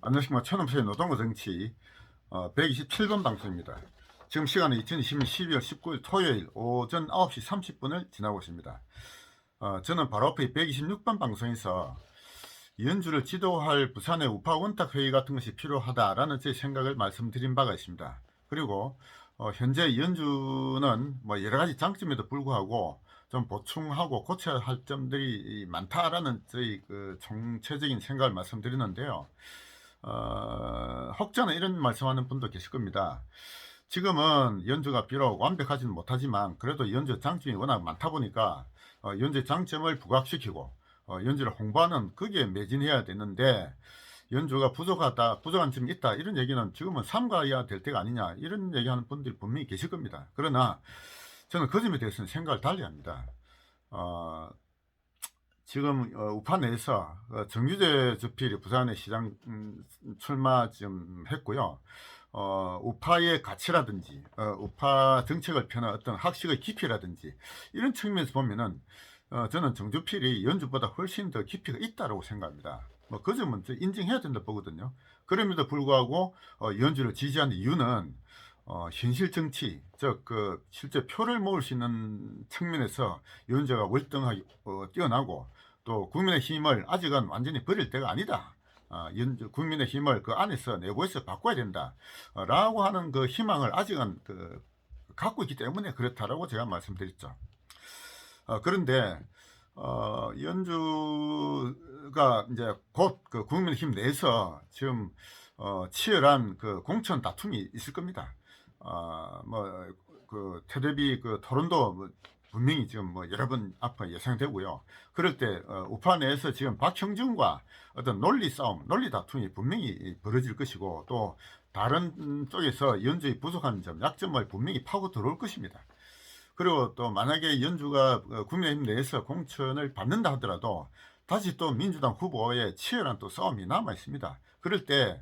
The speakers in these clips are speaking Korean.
안녕하십니까. 천음소의 노동과 정치 127번 방송입니다. 지금 시간은 2020년 12월 19일 토요일 오전 9시 30분을 지나고 있습니다. 저는 바로 앞에 126번 방송에서 연주를 지도할 부산의 우파 원탁회의 같은 것이 필요하다라는 제 생각을 말씀드린 바가 있습니다. 그리고 현재 연주는 뭐 여러가지 장점에도 불구하고 좀 보충하고 고쳐야 할 점들이 많다라는 저희 그 총체적인 생각을 말씀드리는데요. 혹자는 이런 말씀하는 분도 계실 겁니다. 지금은 연주가 비록 완벽하지는 못하지만 그래도 연주 장점이 워낙 많다 보니까 연주의 장점을 부각시키고 연주를 홍보하는 거기에 매진해야 되는데, 연주가 부족한 점이 있다 이런 얘기는 지금은 삼가해야 될 때가 아니냐 이런 얘기하는 분들이 분명히 계실 겁니다. 그러나 저는 그 점에 대해서는 생각을 달리합니다. 지금 우파 내에서 정규재 주필이 부산에 시장 출마 좀 했고요. 우파의 가치라든지 우파 정책을 펴는 어떤 학식의 깊이라든지 이런 측면에서 보면은 저는 정주필이 연주보다 훨씬 더 깊이가 있다고 생각합니다. 뭐 그 점은 인정해야 된다 보거든요. 그럼에도 불구하고 연주를 지지하는 이유는 현실 정치, 즉 실제 표를 모을 수 있는 측면에서 연주가 월등하게 뛰어나고, 또 국민의힘을 아직은 완전히 버릴 때가 아니다. 국민의힘을 그 안에서 내부에서 바꿔야 된다. 라고 하는 그 희망을 아직은 갖고 있기 때문에 그렇다라고 제가 말씀드렸죠. 그런데 연주가 이제 곧 그 국민의힘 내에서 지금 치열한 그 공천 다툼이 있을 겁니다. 뭐 그 테레비 그 토론도 뭐 분명히 지금 뭐 여러 번 앞에 예상되고요. 그럴 때 우파 내에서 지금 박형준과 어떤 논리 싸움, 논리 다툼이 분명히 벌어질 것이고, 또 다른 쪽에서 연주의 부족한 점, 약점을 분명히 파고 들어올 것입니다. 그리고 또 만약에 연주가 국민의힘 내에서 공천을 받는다 하더라도 다시 또 민주당 후보의 치열한 또 싸움이 남아 있습니다. 그럴 때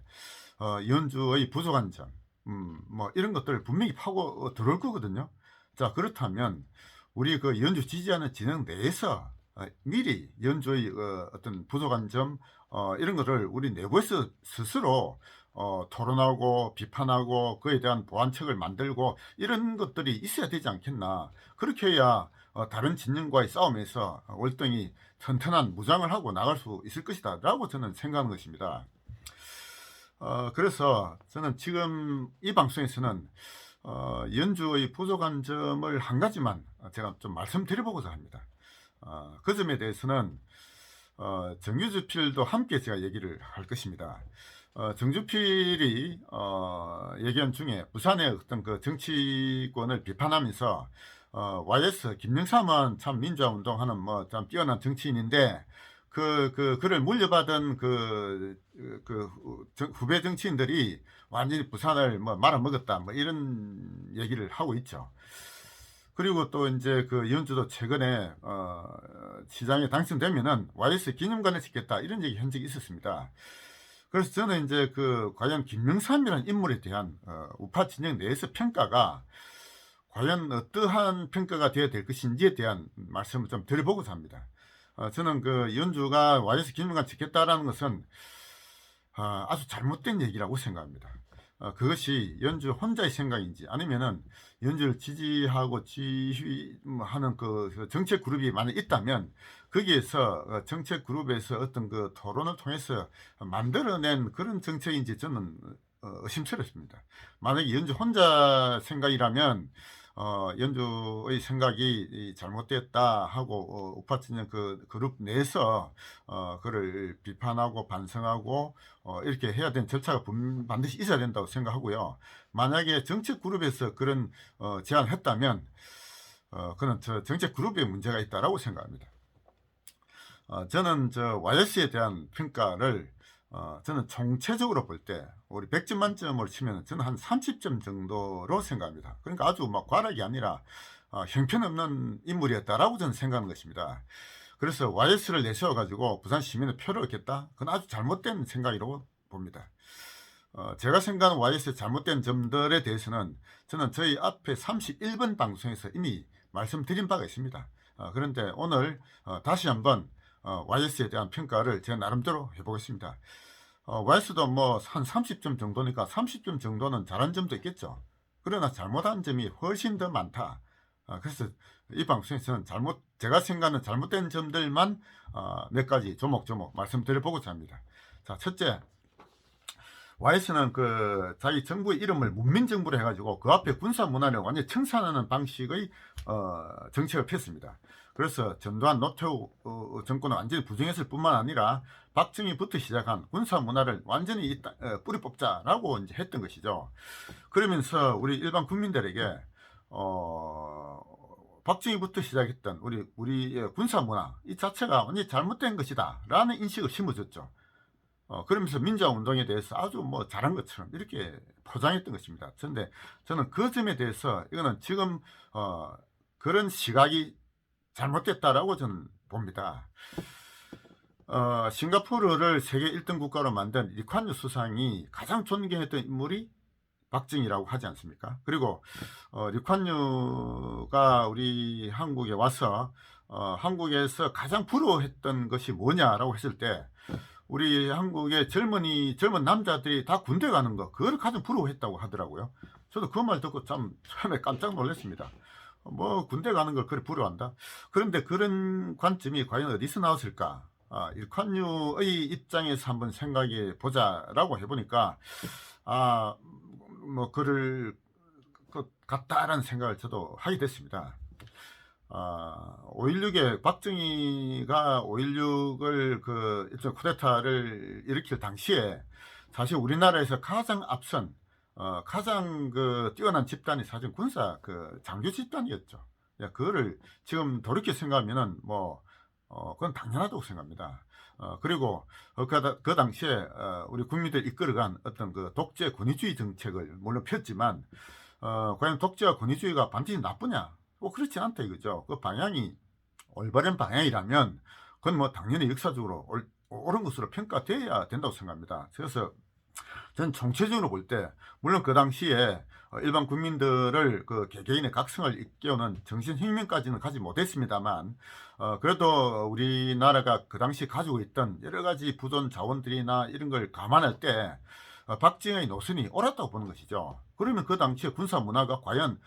연주의 부족한 점, 뭐 이런 것들을 분명히 파고 들어올 거거든요. 자, 그렇다면 우리 그 연주 지지하는 진영 내에서 미리 연주의 어떤 부족한 점, 이런 것을 우리 내부에서 스스로 토론하고 비판하고 그에 대한 보완책을 만들고 이런 것들이 있어야 되지 않겠나. 그렇게 해야 다른 진영과의 싸움에서 월등히 튼튼한 무장을 하고 나갈 수 있을 것이다 라고 저는 생각하는 것입니다. 그래서 저는 지금 이 방송에서는 연주의 부족한 점을 한 가지만 제가 좀 말씀드려보고자 합니다. 그 점에 대해서는 정규주필도 함께 제가 얘기를 할 것입니다. 정주필이 얘기한 중에 부산의 어떤 그 정치권을 비판하면서 YS 김영삼은 참 민주화 운동하는 뭐 참 뛰어난 정치인인데 그를 물려받은 후배 정치인들이 완전히 부산을 뭐 말아먹었다 뭐 이런 얘기를 하고 있죠. 그리고 또 이제 그 연주도 최근에 시장에 당선되면은 YS 기념관을 짓겠다 이런 얘기 한 적이 있었습니다. 그래서 저는 이제 과연 김명삼이라는 인물에 대한 우파 진영 내에서 평가가 과연 어떠한 평가가 되어야 될 것인지에 대한 말씀을 좀 드려보고자 합니다. 저는 연주가 YS 기념관 짓겠다라는 것은 아주 잘못된 얘기라고 생각합니다. 그것이 연주 혼자의 생각인지 아니면은 연주를 지지하고 지휘하는 그 정책 그룹이 만약 있다면 거기에서 정책 그룹에서 어떤 그 토론을 통해서 만들어낸 그런 정책인지 저는 의심스럽습니다. 만약에 연주 혼자 생각이라면 연주의 생각이 잘못됐다 하고 우파 진영 그 그룹 내에서 그를 비판하고 반성하고 이렇게 해야 되는 절차가 반드시 있어야 된다고 생각하고요. 만약에 정책 그룹에서 그런 제안을 했다면 그는 정책 그룹에 문제가 있다라고 생각합니다. 저는 YS에 대한 평가를 저는 총체적으로 볼 때 우리 100점 만점을 치면 저는 한 30점 정도로 생각합니다. 그러니까 아주 막 과락이 아니라 형편없는 인물이었다라고 저는 생각하는 것입니다. 그래서 YS를 내세워 가지고 부산 시민의 표를 얻겠다, 그건 아주 잘못된 생각이라고 봅니다. 제가 생각하는 YS의 잘못된 점들에 대해서는 저는 저희 앞에 31번 방송에서 이미 말씀드린 바가 있습니다. 그런데 오늘 다시 한번 YS에 대한 평가를 제가 나름대로 해보겠습니다. YS도 뭐 한 30점 정도니까 30점 정도는 잘한 점도 있겠죠. 그러나 잘못한 점이 훨씬 더 많다. 그래서 이 방송에서는 제가 생각하는 잘못된 점들만 몇 가지 조목조목 말씀드려보고자 합니다. 자, 첫째, YS는 그 자기 정부의 이름을 문민정부로 해가지고 그 앞에 군사 문화를 완전히 청산하는 방식의 정책을 폈습니다. 그래서 전두환 노태우 정권을 완전히 부정했을 뿐만 아니라 박정희부터 시작한 군사 문화를 완전히 뿌리 뽑자라고 이제 했던 것이죠. 그러면서 우리 일반 국민들에게 박정희부터 시작했던 우리 군사 문화 이 자체가 완전히 잘못된 것이다라는 인식을 심어줬죠. 그러면서 민주화 운동에 대해서 아주 뭐 잘한 것처럼 이렇게 포장했던 것입니다. 그런데 저는 그 점에 대해서 이거는 지금 그런 시각이 잘못됐다라고 저는 봅니다. 싱가포르를 세계 1등 국가로 만든 리콴유 수상이 가장 존경했던 인물이 박정희라고 하지 않습니까? 그리고 리콴유가 우리 한국에 와서 한국에서 가장 부러워했던 것이 뭐냐라고 했을 때 우리 한국의 젊은 남자들이 다 군대 가는 거, 그걸 가장 부러워했다고 하더라고요. 저도 그 말 듣고 참 처음에 깜짝 놀랐습니다. 뭐 군대 가는 걸 그래 부러워한다? 그런데 그런 관점이 과연 어디서 나왔을까? 일콴유의 입장에서 한번 생각해 보자라고 해보니까 뭐 그럴 것 같다라는 생각을 저도 하게 됐습니다. 5.16에 박정희가 5.16을 그 일종 쿠데타를 일으킬 당시에 사실 우리나라에서 가장 앞선 가장 그 뛰어난 집단이 사실 군사 그 장교 집단이었죠. 그거를 지금 돌이켜 생각하면은 뭐 그건 당연하다고 생각합니다. 그리고 그 당시에 우리 국민들 이끌어간 어떤 그 독재 권위주의 정책을 물론 폈지만 과연 독재와 권위주의가 반드시 나쁘냐? 그렇지 않다 이거죠. 그 방향이 올바른 방향이라면 그건 뭐 당연히 역사적으로 옳은 것으로 평가돼야 된다고 생각합니다. 그래서 전 총체적으로 볼 때 물론 그 당시에 일반 국민들을 그 개개인의 각성을 일깨우는 정신혁명까지는 가지 못했습니다만 그래도 우리나라가 그 당시 가지고 있던 여러 가지 부존 자원들이나 이런 걸 감안할 때 박정희의 노선이 옳았다고 보는 것이죠. 그러면 그 당시의 군사 문화가 과연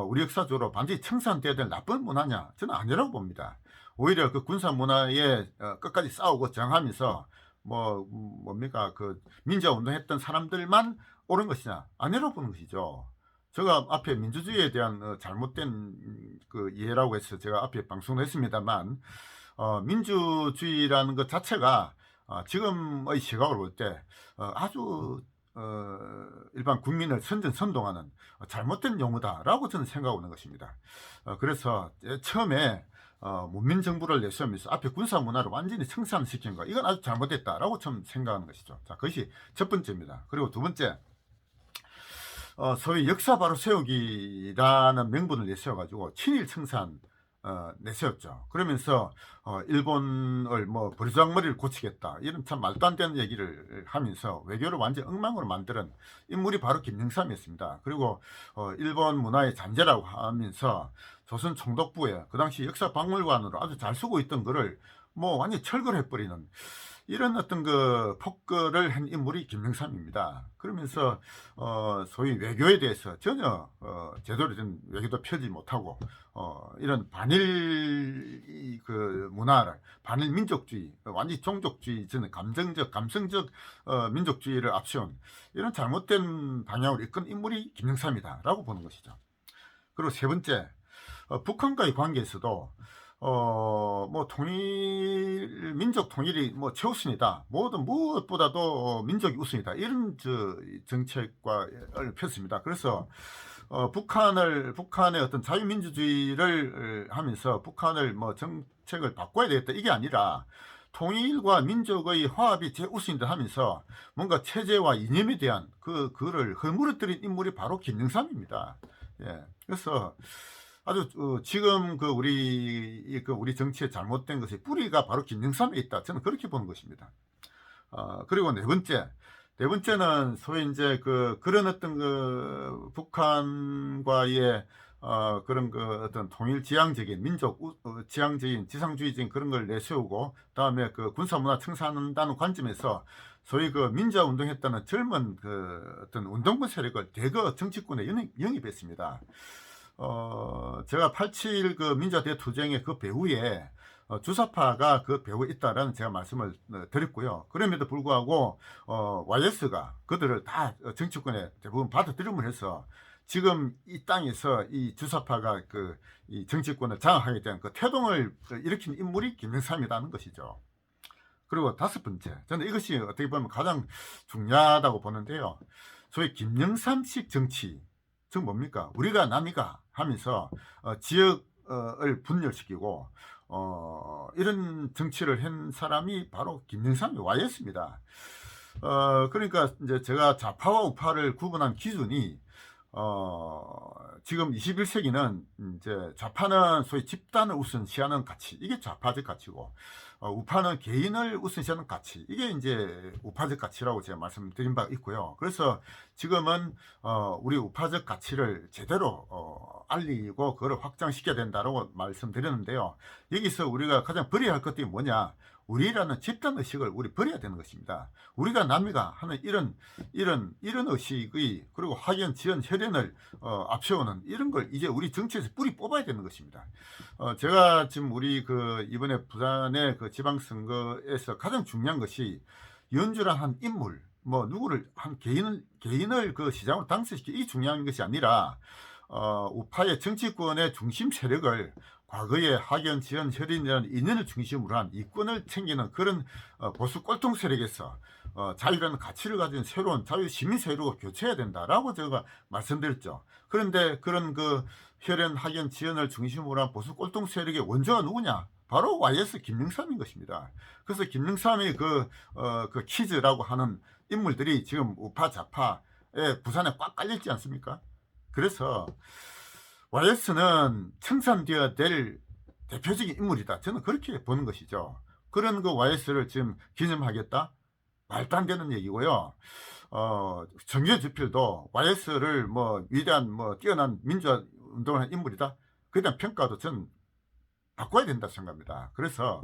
우리 역사적으로 반드시 청산돼야 될 나쁜 문화냐? 저는 아니라고 봅니다. 오히려 그 군사 문화에 끝까지 싸우고 정하면서 뭡니까 그 민주화 운동했던 사람들만 옳은 것이냐? 아니라고 보는 것이죠. 제가 앞에 민주주의에 대한 잘못된 그 이해라고 해서 제가 앞에 방송을 했습니다만 민주주의라는 것 자체가 지금의 시각으로 볼 때 아주 일반 국민을 선전선동하는 잘못된 용어다라고 저는 생각하는 것입니다. 그래서 처음에 문민정부를 내세우면서 앞에 군사 문화를 완전히 청산시킨 거 이건 아주 잘못됐다라고 좀 생각하는 것이죠. 자, 그것이 첫 번째입니다. 그리고 두 번째, 소위 역사 바로 세우기라는 명분을 내세워가지고 친일 청산 내세웠죠. 그러면서 일본을 뭐 버르장머리를 고치겠다 이런 참 말도 안 되는 얘기를 하면서 외교를 완전 엉망으로 만드는 인물이 바로 김영삼이었습니다. 그리고 일본 문화의 잔재라고 하면서 조선 총독부에 그 당시 역사박물관으로 아주 잘 쓰고 있던 거를 뭐 완전히 철거해버리는 이런 어떤 그 폭거를 한 인물이 김영삼입니다. 그러면서 소위 외교에 대해서 전혀 제대로 된 외교도 펴지 못하고 이런 반일 그 문화를 반일 민족주의 완전히 종족주의 저는 감성적 민족주의를 앞세운 이런 잘못된 방향으로 이끈 인물이 김영삼이다라고 보는 것이죠. 그리고 세 번째, 북한과의 관계에서도 뭐 민족 통일이 뭐 최우선이다. 무엇보다도 민족이 우선이다. 이런 정책과 폈습니다. 그래서 북한의 어떤 자유민주주의를 하면서 북한을 뭐 정책을 바꿔야 되겠다. 이게 아니라 통일과 민족의 화합이 제우선이다 하면서 뭔가 체제와 이념에 대한 그거를 허물어뜨린 인물이 바로 김영삼입니다. 예. 그래서 아주 지금 우리 정치의 잘못된 것의 뿌리가 바로 김영삼에 있다. 저는 그렇게 보는 것입니다. 그리고 네 번째는 소위 이제 그런 어떤 북한과의 그런 어떤 통일 지향적인 민족 지향적인 지상주의적인 그런 걸 내세우고 그다음에 군사 문화 청산한다는 관점에서 소위 그 민주화 운동했다는 젊은 그 어떤 운동권 세력을 대거 정치권에 영입했습니다. 제가 87 그 민주화 대투쟁의 그 배후에 주사파가 그 배후에 있다라는 제가 말씀을 드렸고요. 그럼에도 불구하고 YS가 그들을 다 정치권에 대부분 받아들임을 해서 지금 이 땅에서 이 주사파가 그 이 정치권을 장악하게 된 그 태동을 일으킨 인물이 김영삼이라는 것이죠. 그리고 다섯 번째, 저는 이것이 어떻게 보면 가장 중요하다고 보는데요. 소위 김영삼식 정치, 즉 뭡니까? 우리가 남이가 하면서 지역을 분열시키고 이런 정치를 한 사람이 바로 김영삼이 YS입니다. 그러니까 이제 제가 좌파와 우파를 구분한 기준이 지금 21세기는 이제 좌파는 소위 집단을 우선시하는 가치, 이게 좌파적 가치고, 우파는 개인을 우선시하는 가치, 이게 이제 우파적 가치라고 제가 말씀드린 바가 있고요. 그래서 지금은 우리 우파적 가치를 제대로 알리고 그걸 확장시켜야 된다고 말씀드렸는데요. 여기서 우리가 가장 버려야 할 것들이 뭐냐? 우리라는 집단 의식을 우리 버려야 되는 것입니다. 우리가 남이가 하는 이런 의식의, 그리고 학연, 지연, 혈연을 앞세우는 이런 걸 이제 우리 정치에서 뿌리 뽑아야 되는 것입니다. 제가 지금 우리 그 이번에 부산의 그 지방선거에서 가장 중요한 것이 연주란 한 인물, 뭐 누구를 한 개인을 그 시장으로 당선시키기, 이 중요한 것이 아니라 우파의 정치권의 중심 세력을 과거의 학연, 지연, 혈연이라는 인연을 중심으로 한 이권을 챙기는 그런 보수 꼴통 세력에서 자유라는 가치를 가진 새로운 자유 시민 세력으로 교체해야 된다라고 제가 말씀드렸죠. 그런데 그런 그 혈연, 학연, 지연을 중심으로 한 보수 꼴통 세력의 원조가 누구냐? 바로 YS 김영삼인 것입니다. 그래서 김영삼이 그 키즈라고 하는 인물들이 지금 우파, 좌파에 부산에 꽉 깔려있지 않습니까? 그래서 YS는 청산되어야 될 대표적인 인물이다. 저는 그렇게 보는 것이죠. 그런 그 YS를 지금 기념하겠다? 말도 안 되는 얘기고요. 정규주필도 YS를 뭐 위대한 뭐 뛰어난 민주화 운동을 한 인물이다. 그에 대한 평가도 전 바꿔야 된다 생각합니다. 그래서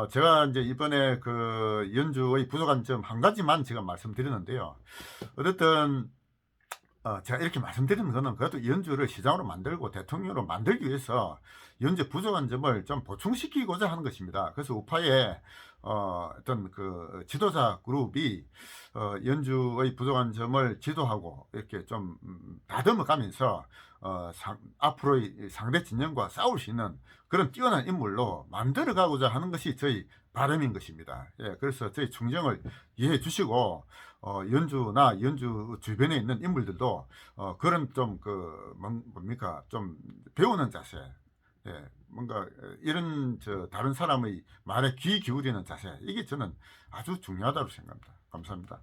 제가 이제 이번에 그 연주의 부족한 점 한 가지만 제가 말씀드렸는데요. 어쨌든 제가 이렇게 말씀드리는 거는 그래도 연주를 시장으로 만들고 대통령으로 만들기 위해서 연주 부족한 점을 좀 보충시키고자 하는 것입니다. 그래서 우파의 어떤 그 지도자 그룹이 연주의 부족한 점을 지도하고 이렇게 좀 다듬어 가면서 앞으로의 상대 진영과 싸울 수 있는 그런 뛰어난 인물로 만들어 가고자 하는 것이 저희 바람인 것입니다. 예, 그래서 저희 충정을 이해해 주시고 연주나 연주 주변에 있는 인물들도 그런 좀 뭡니까 좀 배우는 자세, 예, 뭔가 이런 다른 사람의 말에 귀 기울이는 자세, 이게 저는 아주 중요하다고 생각합니다. 감사합니다.